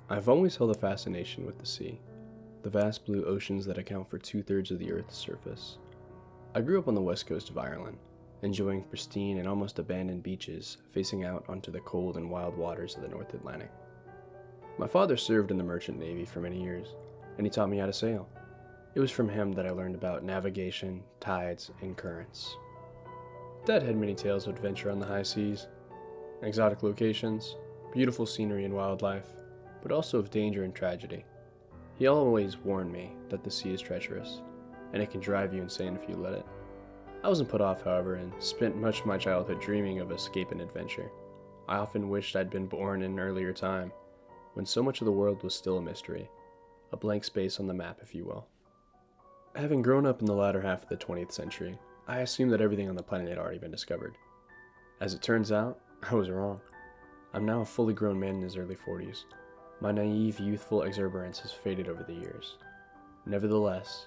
I've always held a fascination with the sea, the vast blue oceans that account for two-thirds of the Earth's surface. I grew up on the west coast of Ireland, enjoying pristine and almost abandoned beaches facing out onto the cold and wild waters of the North Atlantic. My father served in the merchant navy for many years, and he taught me how to sail. It was from him that I learned about navigation, tides, and currents. Dad had many tales of adventure on the high seas, exotic locations, beautiful scenery and wildlife, but also of danger and tragedy. He always warned me that the sea is treacherous, and it can drive you insane if you let it. I wasn't put off, however, and spent much of my childhood dreaming of escape and adventure. I often wished I'd been born in an earlier time, when so much of the world was still a mystery, a blank space on the map, if you will. Having grown up in the latter half of the 20th century, I assumed that everything on the planet had already been discovered. As it turns out, I was wrong. I'm now a fully grown man in his early 40s. My naive, youthful exuberance has faded over the years. Nevertheless,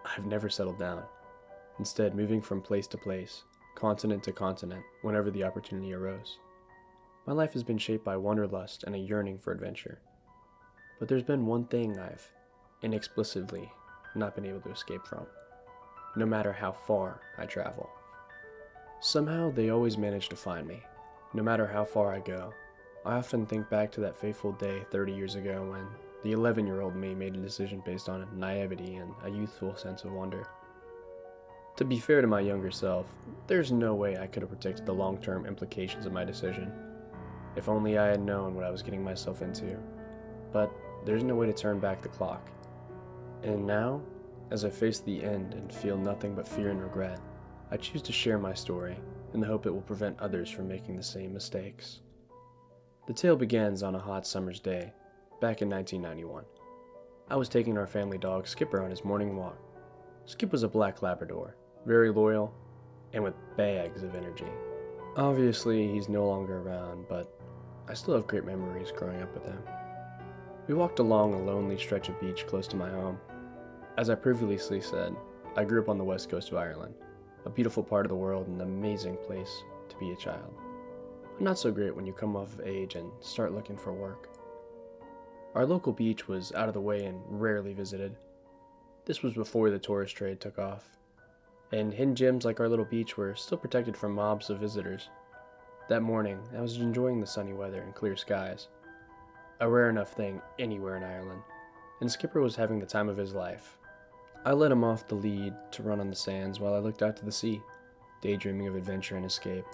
I've never settled down, instead moving from place to place, continent to continent, whenever the opportunity arose. My life has been shaped by wanderlust and a yearning for adventure. But there's been one thing I've, inexplicably, not been able to escape from, no matter how far I travel. Somehow they always manage to find me, no matter how far I go. I often think back to that fateful day 30 years ago when the 11-year-old me made a decision based on naivety and a youthful sense of wonder. To be fair to my younger self, there's no way I could have predicted the long-term implications of my decision. If only I had known what I was getting myself into. But there's no way to turn back the clock. And now, as I face the end and feel nothing but fear and regret, I choose to share my story in the hope it will prevent others from making the same mistakes. The tale begins on a hot summer's day, back in 1991. I was taking our family dog Skipper on his morning walk. Skip was a black Labrador, very loyal, and with bags of energy. Obviously, he's no longer around, but I still have great memories growing up with him. We walked along a lonely stretch of beach close to my home. As I previously said, I grew up on the west coast of Ireland, a beautiful part of the world and an amazing place to be a child. But not so great when you come off of age and start looking for work. Our local beach was out of the way and rarely visited. This was before the tourist trade took off, and hidden gems like our little beach were still protected from mobs of visitors. That morning, I was enjoying the sunny weather and clear skies, a rare enough thing anywhere in Ireland, and Skipper was having the time of his life. I let him off the lead to run on the sands while I looked out to the sea, daydreaming of adventure and escape.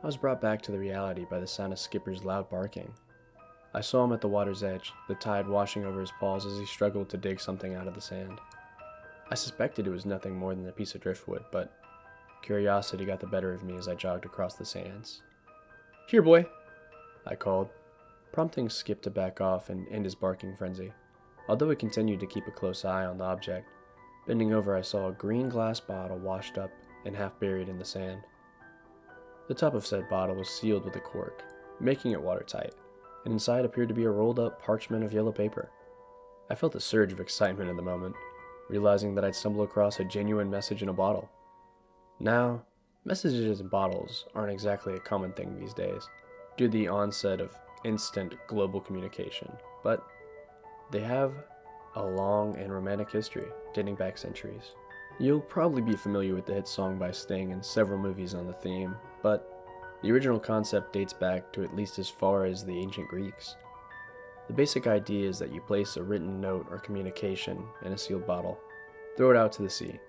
I was brought back to the reality by the sound of Skipper's loud barking. I saw him at the water's edge, the tide washing over his paws as he struggled to dig something out of the sand. I suspected it was nothing more than a piece of driftwood, but curiosity got the better of me as I jogged across the sands. "Here, boy," I called, prompting Skip to back off and end his barking frenzy, although he continued to keep a close eye on the object. Bending over, I saw a green glass bottle washed up and half buried in the sand. The top of said bottle was sealed with a cork, making it watertight, and inside appeared to be a rolled-up parchment of yellow paper. I felt a surge of excitement in the moment, realizing that I'd stumbled across a genuine message in a bottle. Now, messages in bottles aren't exactly a common thing these days, due to the onset of instant global communication, but they have a long and romantic history, dating back centuries. You'll probably be familiar with the hit song by Sting and several movies on the theme, but the original concept dates back to at least as far as the ancient Greeks. The basic idea is that you place a written note or communication in a sealed bottle, throw it out to the sea,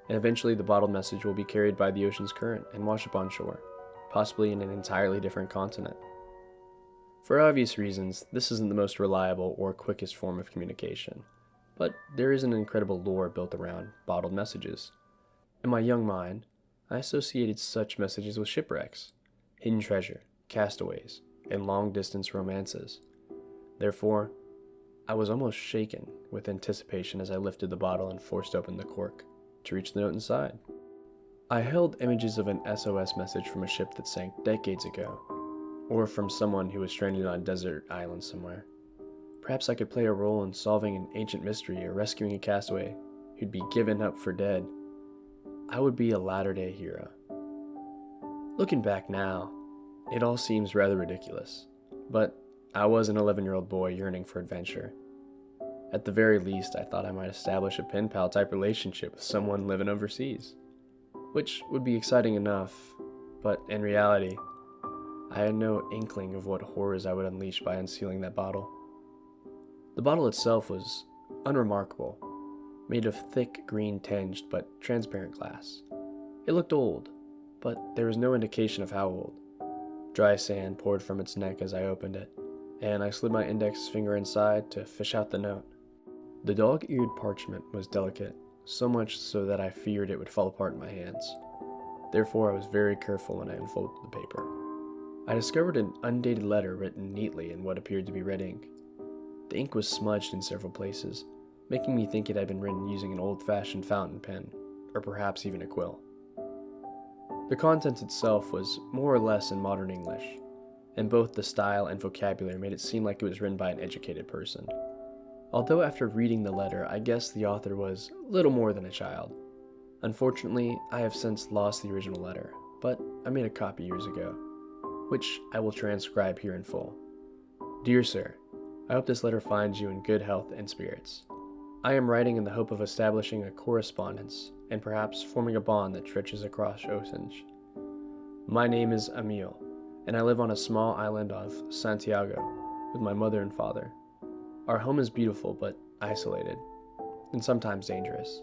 and eventually the bottled message will be carried by the ocean's current and wash up on shore, possibly in an entirely different continent. For obvious reasons, this isn't the most reliable or quickest form of communication, but there is an incredible lore built around bottled messages. In my young mind, I associated such messages with shipwrecks, hidden treasure, castaways, and long-distance romances. Therefore, I was almost shaken with anticipation as I lifted the bottle and forced open the cork to reach the note inside. I held images of an SOS message from a ship that sank decades ago, or from someone who was stranded on a desert island somewhere. Perhaps I could play a role in solving an ancient mystery or rescuing a castaway who'd be given up for dead. I would be a latter-day hero. Looking back now, it all seems rather ridiculous, but I was an 11-year-old boy yearning for adventure. At the very least, I thought I might establish a pen pal type relationship with someone living overseas, which would be exciting enough, but in reality, I had no inkling of what horrors I would unleash by unsealing that bottle. The bottle itself was unremarkable, made of thick green tinged but transparent glass. It looked old, but there was no indication of how old. Dry sand poured from its neck as I opened it, and I slid my index finger inside to fish out the note. The dog-eared parchment was delicate, so much so that I feared it would fall apart in my hands. Therefore, I was very careful when I unfolded the paper. I discovered an undated letter written neatly in what appeared to be red ink. The ink was smudged in several places, making me think it had been written using an old-fashioned fountain pen, or perhaps even a quill. The content itself was more or less in modern English, and both the style and vocabulary made it seem like it was written by an educated person. Although after reading the letter, I guessed the author was little more than a child. Unfortunately, I have since lost the original letter, but I made a copy years ago, which I will transcribe here in full. Dear Sir, I hope this letter finds you in good health and spirits. I am writing in the hope of establishing a correspondence and perhaps forming a bond that stretches across oceans. My name is Emil, and I live on a small island of Santiago with my mother and father. Our home is beautiful but isolated, and sometimes dangerous.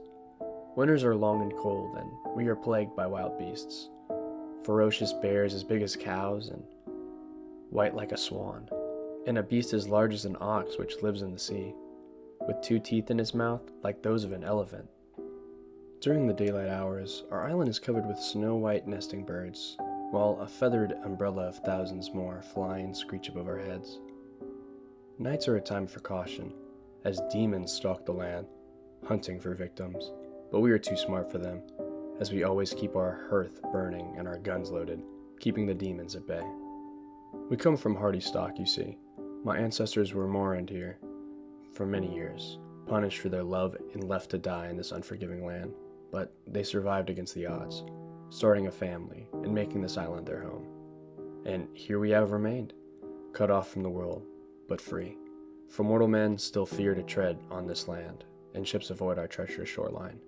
Winters are long and cold, and we are plagued by wild beasts. Ferocious bears as big as cows and white like a swan, and a beast as large as an ox which lives in the sea, with 2 teeth in its mouth like those of an elephant. During the daylight hours, our island is covered with snow-white nesting birds, while a feathered umbrella of thousands more fly and screech above our heads. Nights are a time for caution, as demons stalk the land, hunting for victims, but we are too smart for them, as we always keep our hearth burning and our guns loaded, keeping the demons at bay. We come from hardy stock, you see. My ancestors were mourned here for many years, punished for their love and left to die in this unforgiving land, but they survived against the odds, starting a family and making this island their home. And here we have remained, cut off from the world, but free. For mortal men still fear to tread on this land, and ships avoid our treacherous shoreline.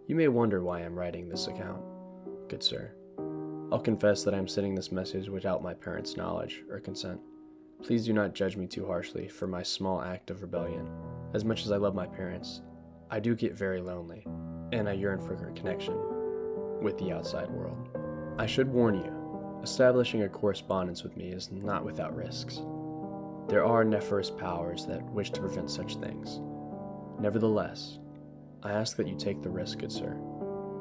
You may wonder why I'm writing this account, good sir. I'll confess that I'm sending this message without my parents' knowledge or consent. Please do not judge me too harshly for my small act of rebellion. As much as I love my parents, I do get very lonely, and I yearn for a connection with the outside world. I should warn you, establishing a correspondence with me is not without risks. There are nefarious powers that wish to prevent such things. Nevertheless, I ask that you take the risk, good sir.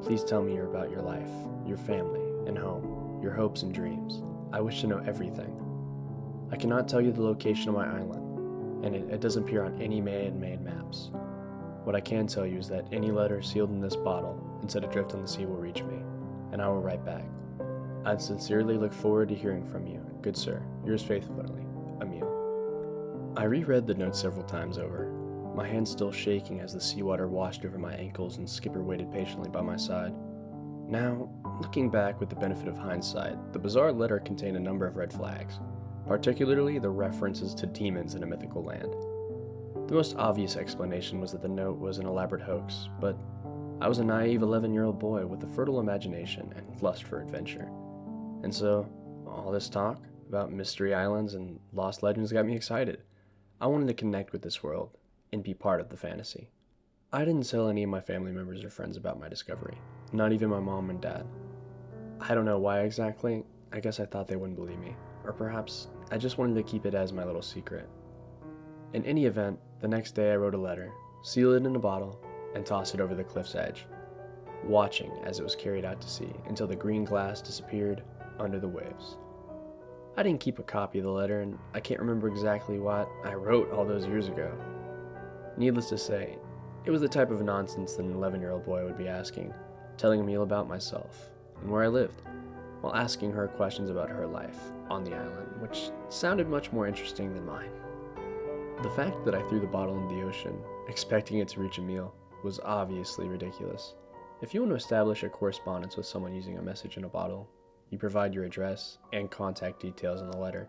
Please tell me about your life, your family, and home, your hopes and dreams. I wish to know everything. I cannot tell you the location of my island, and it doesn't appear on any man-made maps. What I can tell you is that any letter sealed in this bottle and set adrift on the sea will reach me, and I will write back. I'd sincerely look forward to hearing from you, good sir. Yours faithfully, Emil. I reread the note several times over, my hands still shaking as the seawater washed over my ankles and Skipper waited patiently by my side. Now, looking back with the benefit of hindsight, the bizarre letter contained a number of red flags, particularly the references to demons in a mythical land. The most obvious explanation was that the note was an elaborate hoax, but I was a naive 11-year-old boy with a fertile imagination and lust for adventure. And so, all this talk about mystery islands and lost legends got me excited. I wanted to connect with this world and be part of the fantasy. I didn't tell any of my family members or friends about my discovery, not even my mom and dad. I don't know why exactly. I guess I thought they wouldn't believe me, or perhaps I just wanted to keep it as my little secret. In any event, the next day I wrote a letter, sealed it in a bottle, and tossed it over the cliff's edge, watching as it was carried out to sea until the green glass disappeared under the waves. I didn't keep a copy of the letter, and I can't remember exactly what I wrote all those years ago. Needless to say, it was the type of nonsense that an 11-year-old boy would be asking, telling Emil about myself and where I lived, while asking her questions about her life on the island, which sounded much more interesting than mine. The fact that I threw the bottle in the ocean, expecting it to reach Emil, was obviously ridiculous. If you want to establish a correspondence with someone using a message in a bottle, you provide your address and contact details in the letter.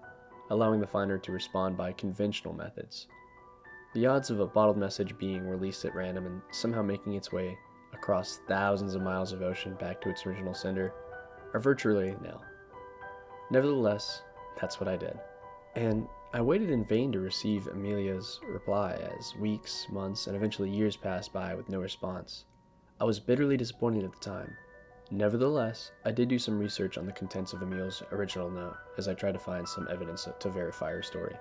allowing the finder to respond by conventional methods. The odds of a bottled message being released at random and somehow making its way across thousands of miles of ocean back to its original sender are virtually nil. Nevertheless, that's what I did. And I waited in vain to receive Amelia's reply as weeks, months, and eventually years passed by with no response. I was bitterly disappointed at the time. Nevertheless, I did do some research on the contents of Emil's original note as I tried to find some evidence to verify her story.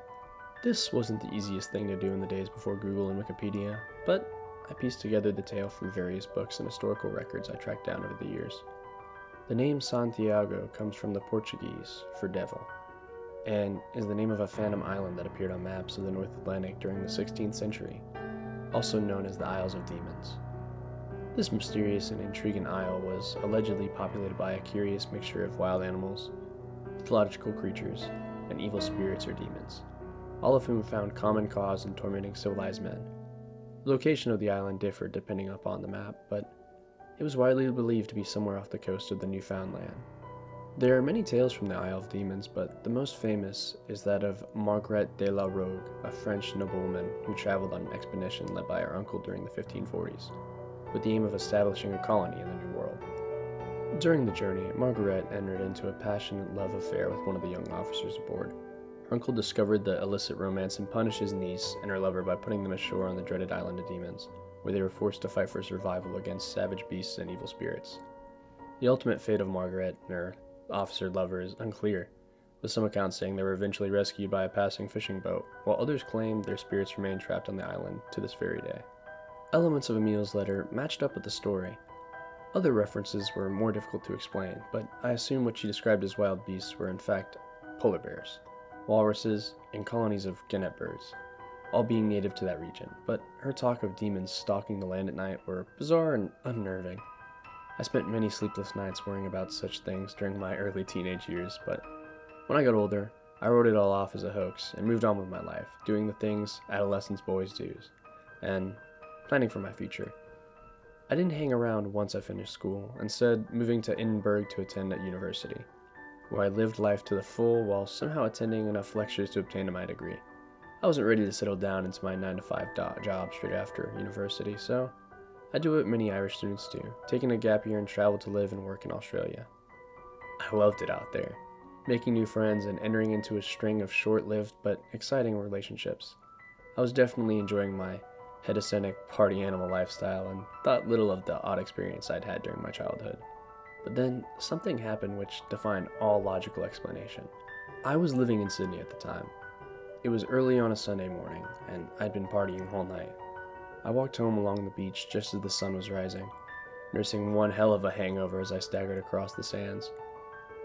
This wasn't the easiest thing to do in the days before Google and Wikipedia, but I pieced together the tale from various books and historical records I tracked down over the years. The name Santiago comes from the Portuguese for devil, and is the name of a phantom island that appeared on maps of the North Atlantic during the 16th century, also known as the Isles of Demons. This mysterious and intriguing isle was allegedly populated by a curious mixture of wild animals, mythological creatures, and evil spirits or demons, all of whom found common cause in tormenting civilized men. The location of the island differed depending upon the map, but it was widely believed to be somewhere off the coast of the Newfoundland. There are many tales from the Isle of Demons, but the most famous is that of Margaret de la Rogue, a French noblewoman who traveled on an expedition led by her uncle during the 1540s, with the aim of establishing a colony in the New World. During the journey, Margaret entered into a passionate love affair with one of the young officers aboard. Her uncle discovered the illicit romance and punished his niece and her lover by putting them ashore on the dreaded Island of Demons, where they were forced to fight for survival against savage beasts and evil spirits. The ultimate fate of Margaret and her officer lover is unclear, with some accounts saying they were eventually rescued by a passing fishing boat, while others claim their spirits remain trapped on the island to this very day. Elements of Emil's letter matched up with the story. Other references were more difficult to explain, but I assume what she described as wild beasts were in fact polar bears, walruses, and colonies of genet birds, all being native to that region, but her talk of demons stalking the land at night were bizarre and unnerving. I spent many sleepless nights worrying about such things during my early teenage years, but when I got older, I wrote it all off as a hoax and moved on with my life, doing the things adolescents boys do, and planning for my future. I didn't hang around once I finished school, instead moving to Edinburgh to attend at university, where I lived life to the full while somehow attending enough lectures to obtain my degree. I wasn't ready to settle down into my 9-to-5 job straight after university, so I do what many Irish students do, taking a gap year and travel to live and work in Australia. I loved it out there, making new friends and entering into a string of short-lived but exciting relationships. I was definitely enjoying my hedonic party animal lifestyle and thought little of the odd experience I'd had during my childhood. But then something happened which defied all logical explanation. I was living in Sydney at the time. It was early on a Sunday morning, and I'd been partying all night. I walked home along the beach just as the sun was rising, nursing one hell of a hangover as I staggered across the sands.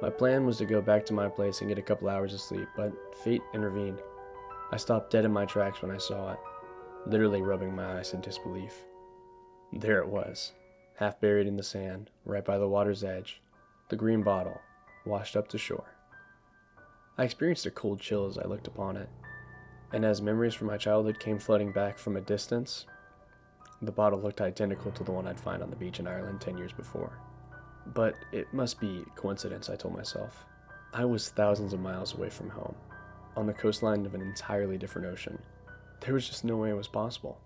My plan was to go back to my place and get a couple hours of sleep, but fate intervened. I stopped dead in my tracks when I saw it, literally rubbing my eyes in disbelief. There it was, half buried in the sand, right by the water's edge, the green bottle, washed up to shore. I experienced a cold chill as I looked upon it, and as memories from my childhood came flooding back from a distance, the bottle looked identical to the one I'd find on the beach in Ireland 10 years before. But it must be coincidence, I told myself. I was thousands of miles away from home, on the coastline of an entirely different ocean. There was just no way it was possible.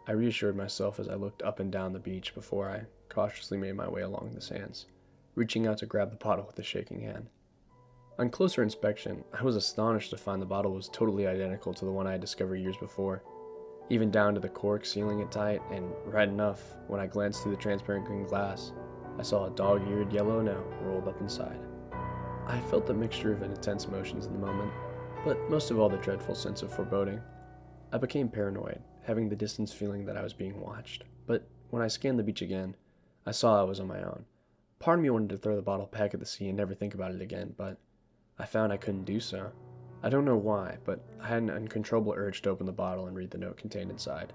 I reassured myself as I looked up and down the beach before I cautiously made my way along the sands, reaching out to grab the bottle with a shaking hand. On closer inspection, I was astonished to find the bottle was totally identical to the one I had discovered years before, even down to the cork sealing it tight, and right enough, when I glanced through the transparent green glass, I saw a dog-eared yellow note rolled up inside. I felt the mixture of intense emotions in the moment, but most of all the dreadful sense of foreboding. I became paranoid, having the distant feeling that I was being watched, but when I scanned the beach again, I saw I was on my own. Part of me wanted to throw the bottle back at the sea and never think about it again, but I found I couldn't do so. I don't know why, but I had an uncontrollable urge to open the bottle and read the note contained inside.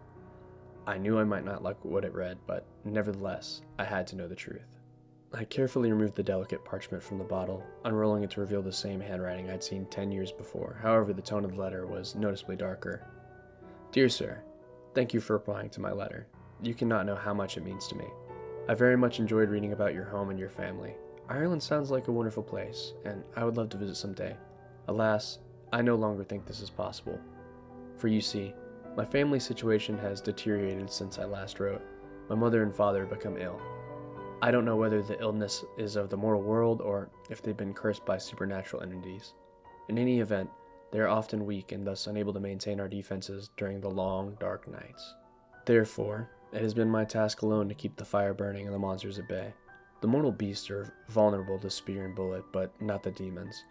I knew I might not like what it read, but nevertheless, I had to know the truth. I carefully removed the delicate parchment from the bottle, unrolling it to reveal the same handwriting I'd seen 10 years before. However, the tone of the letter was noticeably darker. Dear Sir, thank you for replying to my letter. You cannot know how much it means to me. I very much enjoyed reading about your home and your family. Ireland sounds like a wonderful place, and I would love to visit someday. Alas, I no longer think this is possible. For you see, my family situation has deteriorated since I last wrote. My mother and father have become ill. I don't know whether the illness is of the mortal world or if they've been cursed by supernatural entities. In any event, they are often weak and thus unable to maintain our defenses during the long, dark nights. Therefore, it has been my task alone to keep the fire burning and the monsters at bay. The mortal beasts are vulnerable to spear and bullet, but not the demons.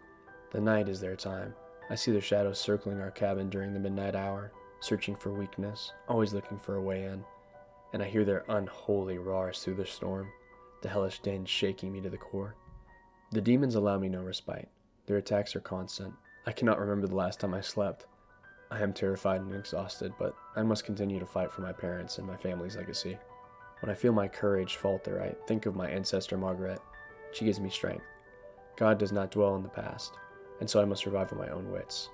The night is their time. I see their shadows circling our cabin during the midnight hour, searching for weakness, always looking for a way in. And I hear their unholy roars through the storm, the hellish din shaking me to the core. The demons allow me no respite. Their attacks are constant. I cannot remember the last time I slept. I am terrified and exhausted, but I must continue to fight for my parents and my family's legacy. When I feel my courage falter, I think of my ancestor Margaret. She gives me strength. God does not dwell in the past, and so I must survive on my own wits.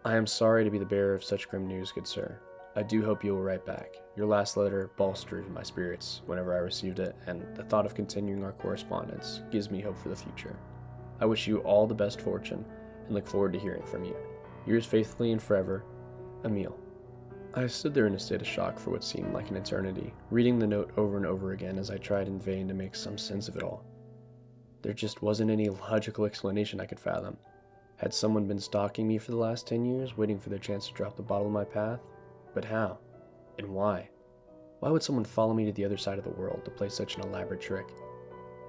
I am sorry to be the bearer of such grim news, good sir. I do hope you will write back. Your last letter bolstered my spirits whenever I received it, and the thought of continuing our correspondence gives me hope for the future. I wish you all the best fortune, and look forward to hearing from you. Yours faithfully and forever, Emil. I stood there in a state of shock for what seemed like an eternity, reading the note over and over again as I tried in vain to make some sense of it all. There just wasn't any logical explanation I could fathom. Had someone been stalking me for the last 10 years, waiting for their chance to drop the bottle in my path? But how? And why? Why would someone follow me to the other side of the world to play such an elaborate trick?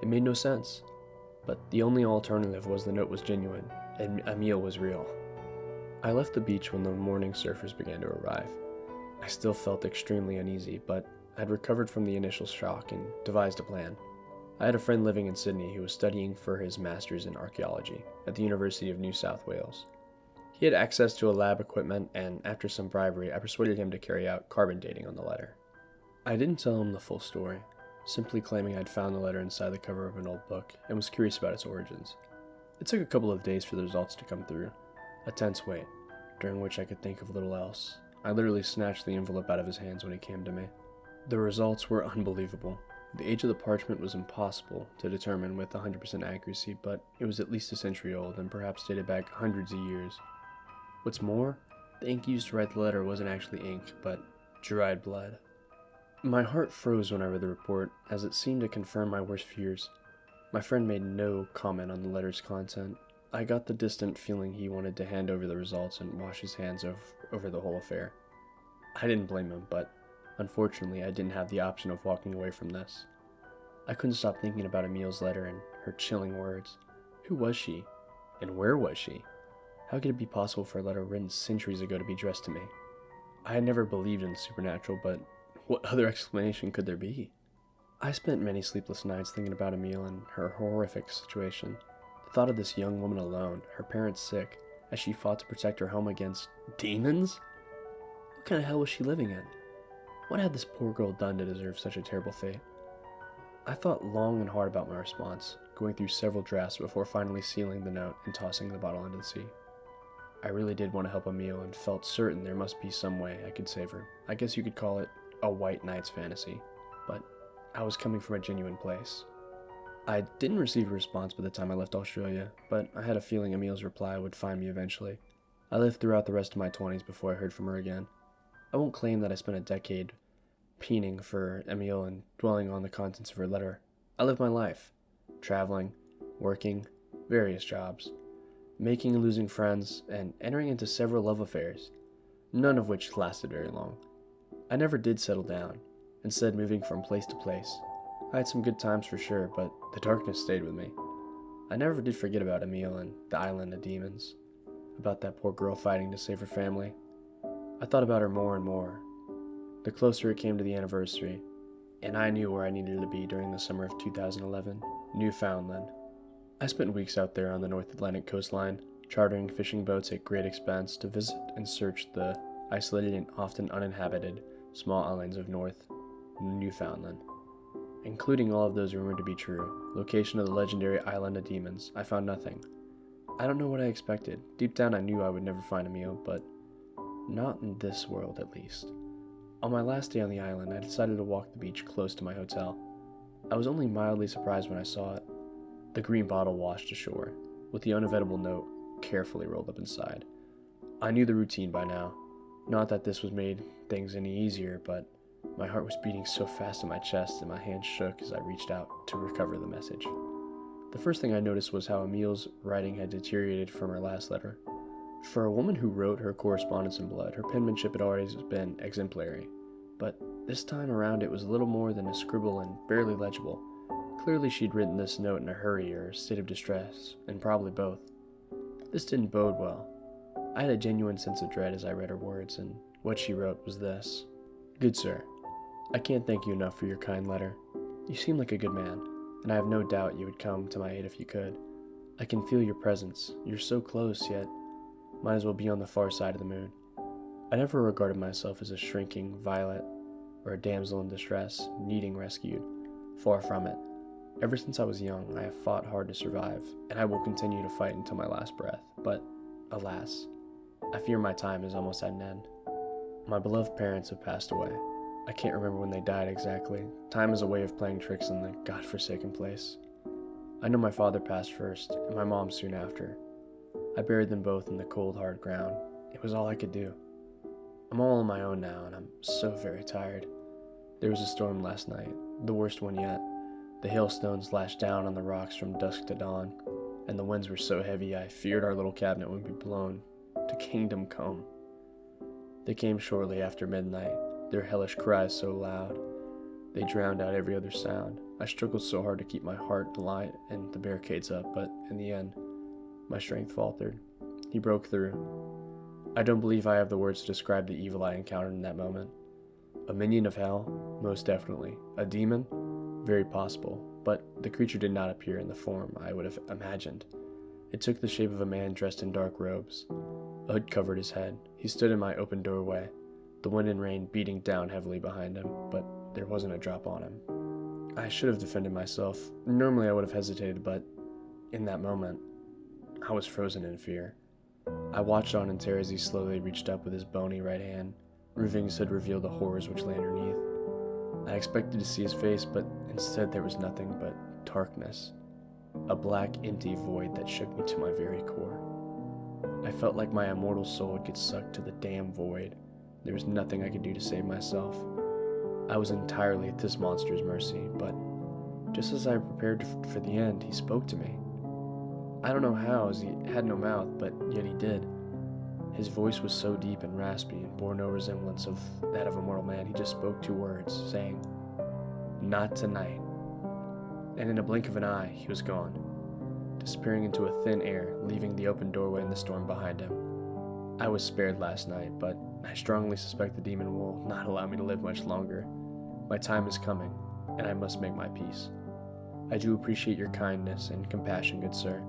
It made no sense. But the only alternative was the note was genuine, and Emil was real. I left the beach when the morning surfers began to arrive. I still felt extremely uneasy, but I'd recovered from the initial shock and devised a plan. I had a friend living in Sydney who was studying for his master's in archaeology at the University of New South Wales. He had access to a lab equipment, and after some bribery, I persuaded him to carry out carbon dating on the letter. I didn't tell him the full story, simply claiming I'd found the letter inside the cover of an old book and was curious about its origins. It took a couple of days for the results to come through, a tense wait, during which I could think of little else. I literally snatched the envelope out of his hands when he came to me. The results were unbelievable. The age of the parchment was impossible to determine with 100% accuracy, but it was at least a century old and perhaps dated back hundreds of years. What's more, the ink used to write the letter wasn't actually ink, but dried blood. My heart froze when I read the report, as it seemed to confirm my worst fears. My friend made no comment on the letter's content. I got the distant feeling he wanted to hand over the results and wash his hands over the whole affair. I didn't blame him, but unfortunately I didn't have the option of walking away from this. I couldn't stop thinking about Emil's letter and her chilling words. Who was she? And where was she? How could it be possible for a letter written centuries ago to be addressed to me? I had never believed in the supernatural, but what other explanation could there be? I spent many sleepless nights thinking about Emil and her horrific situation. The thought of this young woman alone, her parents sick, as she fought to protect her home against demons? What kind of hell was she living in? What had this poor girl done to deserve such a terrible fate? I thought long and hard about my response, going through several drafts before finally sealing the note and tossing the bottle into the sea. I really did want to help Emil and felt certain there must be some way I could save her. I guess you could call it a white knight's fantasy, but I was coming from a genuine place. I didn't receive a response by the time I left Australia, but I had a feeling Emil's reply would find me eventually. I lived throughout the rest of my 20s before I heard from her again. I won't claim that I spent a decade peening for Emil and dwelling on the contents of her letter. I lived my life, traveling, working, various jobs, making and losing friends, and entering into several love affairs, none of which lasted very long. I never did settle down, instead moving from place to place. I had some good times for sure, but the darkness stayed with me. I never did forget about Emil and the island of demons, about that poor girl fighting to save her family. I thought about her more and more, the closer it came to the anniversary, and I knew where I needed to be during the summer of 2011, Newfoundland. I spent weeks out there on the North Atlantic coastline, chartering fishing boats at great expense to visit and search the isolated and often uninhabited small islands of North Newfoundland. Including all of those rumored to be true, location of the legendary island of demons, I found nothing. I don't know what I expected. Deep down I knew I would never find Emil, but not in this world at least. On my last day on the island, I decided to walk the beach close to my hotel. I was only mildly surprised when I saw it. The green bottle washed ashore, with the uneventable note carefully rolled up inside. I knew the routine by now. Not that this was made things any easier, but my heart was beating so fast in my chest and my hands shook as I reached out to recover the message. The first thing I noticed was how Emil's writing had deteriorated from her last letter. For a woman who wrote her correspondence in blood, her penmanship had always been exemplary, but this time around it was little more than a scribble and barely legible. Clearly she'd written this note in a hurry or a state of distress, and probably both. This didn't bode well. I had a genuine sense of dread as I read her words, and what she wrote was this. Good sir, I can't thank you enough for your kind letter. You seem like a good man, and I have no doubt you would come to my aid if you could. I can feel your presence. You're so close, yet might as well be on the far side of the moon. I never regarded myself as a shrinking violet or a damsel in distress needing rescued. Far from it. Ever since I was young, I have fought hard to survive, and I will continue to fight until my last breath. But, alas, I fear my time is almost at an end. My beloved parents have passed away. I can't remember when they died exactly. Time is a way of playing tricks in the godforsaken place. I know my father passed first, and my mom soon after. I buried them both in the cold, hard ground. It was all I could do. I'm all on my own now, and I'm so very tired. There was a storm last night, the worst one yet. The hailstones lashed down on the rocks from dusk to dawn, and the winds were so heavy I feared our little cabinet would be blown to kingdom come. They came shortly after midnight, their hellish cries so loud. They drowned out every other sound. I struggled so hard to keep my heart alight and the barricades up, but in the end, my strength faltered. He broke through. I don't believe I have the words to describe the evil I encountered in that moment. A minion of hell? Most definitely. A demon? Very possible, but the creature did not appear in the form I would have imagined. It took the shape of a man dressed in dark robes. A hood covered his head. He stood in my open doorway, the wind and rain beating down heavily behind him, but there wasn't a drop on him. I should have defended myself. Normally I would have hesitated, but in that moment, I was frozen in fear. I watched on in terror as he slowly reached up with his bony right hand. Roofings had revealed the horrors which lay underneath. I expected to see his face, but instead there was nothing but darkness. A black, empty void that shook me to my very core. I felt like my immortal soul would get sucked to the damn void. There was nothing I could do to save myself. I was entirely at this monster's mercy, but just as I prepared for the end, he spoke to me. I don't know how, as he had no mouth, but yet he did. His voice was so deep and raspy and bore no resemblance of that of a mortal man. He just spoke 2 words, saying, "Not tonight." And in a blink of an eye, he was gone, disappearing into a thin air, leaving the open doorway and the storm behind him. I was spared last night, but I strongly suspect the demon will not allow me to live much longer. My time is coming, and I must make my peace. I do appreciate your kindness and compassion, good sir.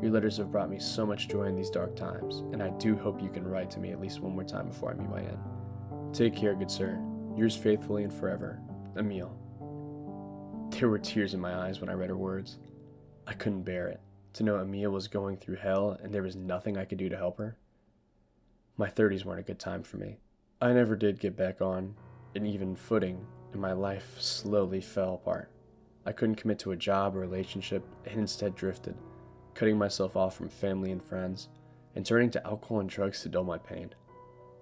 Your letters have brought me so much joy in these dark times, and I do hope you can write to me at least one more time before I meet my end. Take care, good sir. Yours faithfully and forever, Emil. There were tears in my eyes when I read her words. I couldn't bear it. To know Emil was going through hell and there was nothing I could do to help her. My 30s weren't a good time for me. I never did get back on an even footing, and my life slowly fell apart. I couldn't commit to a job or relationship and instead drifted, cutting myself off from family and friends, and turning to alcohol and drugs to dull my pain.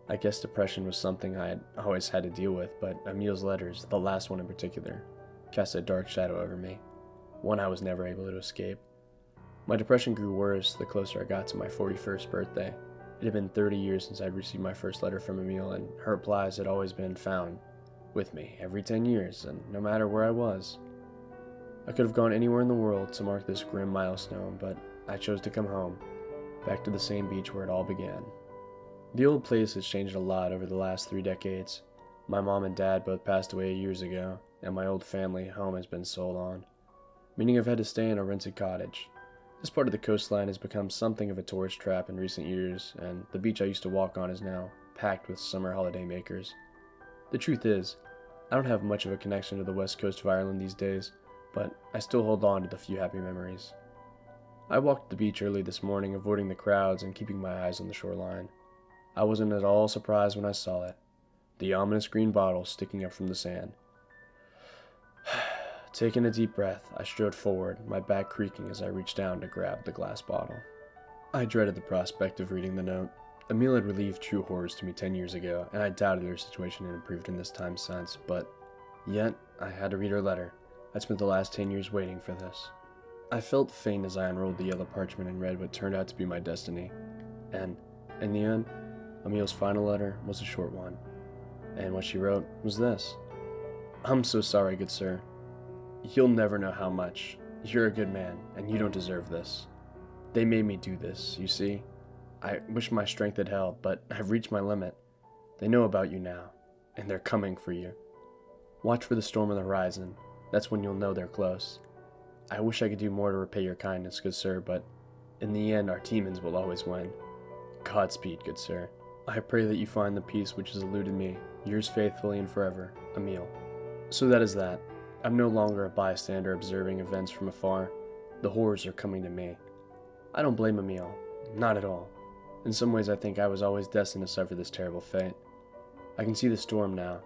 I guess depression was something I had always had to deal with, but Emil's letters, the last one in particular, cast a dark shadow over me, one I was never able to escape. My depression grew worse the closer I got to my 41st birthday. It had been 30 years since I'd received my first letter from Emil, and her replies had always been found with me every 10 years, and no matter where I was. I could have gone anywhere in the world to mark this grim milestone, but I chose to come home, back to the same beach where it all began. The old place has changed a lot over the last 3 decades. My mom and dad both passed away years ago, and my old family home has been sold on, meaning I've had to stay in a rented cottage. This part of the coastline has become something of a tourist trap in recent years, and the beach I used to walk on is now packed with summer holiday makers. The truth is, I don't have much of a connection to the west coast of Ireland these days, but I still hold on to the few happy memories. I walked the beach early this morning, avoiding the crowds and keeping my eyes on the shoreline. I wasn't at all surprised when I saw it, the ominous green bottle sticking up from the sand. Taking a deep breath, I strode forward, my back creaking as I reached down to grab the glass bottle. I dreaded the prospect of reading the note. Emil had relieved true horrors to me 10 years ago, and I doubted her situation had improved in this time since, but yet I had to read her letter. I'd spent the last 10 years waiting for this. I felt faint as I unrolled the yellow parchment and read what turned out to be my destiny. And, in the end, Emil's final letter was a short one. And what she wrote was this: "I'm so sorry, good sir. You'll never know how much. You're a good man, and you don't deserve this. They made me do this, you see. I wish my strength had held, but I've reached my limit. They know about you now, and they're coming for you. Watch for the storm on the horizon. That's when you'll know they're close. I wish I could do more to repay your kindness, good sir, but in the end our demons will always win. Godspeed, good sir. I pray that you find the peace which has eluded me. Yours faithfully and forever, Emil." So that is that. I'm no longer a bystander observing events from afar. The horrors are coming to me. I don't blame Emil. Not at all. In some ways I think I was always destined to suffer this terrible fate. I can see the storm now,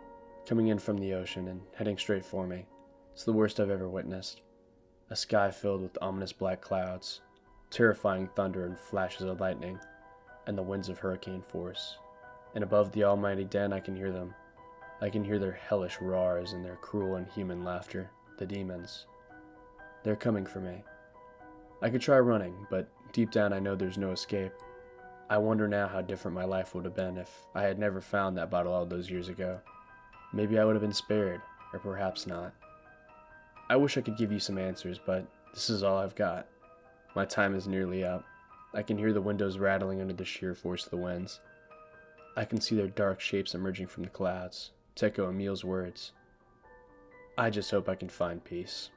coming in from the ocean and heading straight for me. It's the worst I've ever witnessed. A sky filled with ominous black clouds, terrifying thunder and flashes of lightning, and the winds of hurricane force. And above the almighty den I can hear them. I can hear their hellish roars and their cruel and human laughter, the demons. They're coming for me. I could try running, but deep down I know there's no escape. I wonder now how different my life would have been if I had never found that bottle all those years ago. Maybe I would have been spared, or perhaps not. I wish I could give you some answers, but this is all I've got. My time is nearly up. I can hear the windows rattling under the sheer force of the winds. I can see their dark shapes emerging from the clouds, to echo Emil's words. I just hope I can find peace.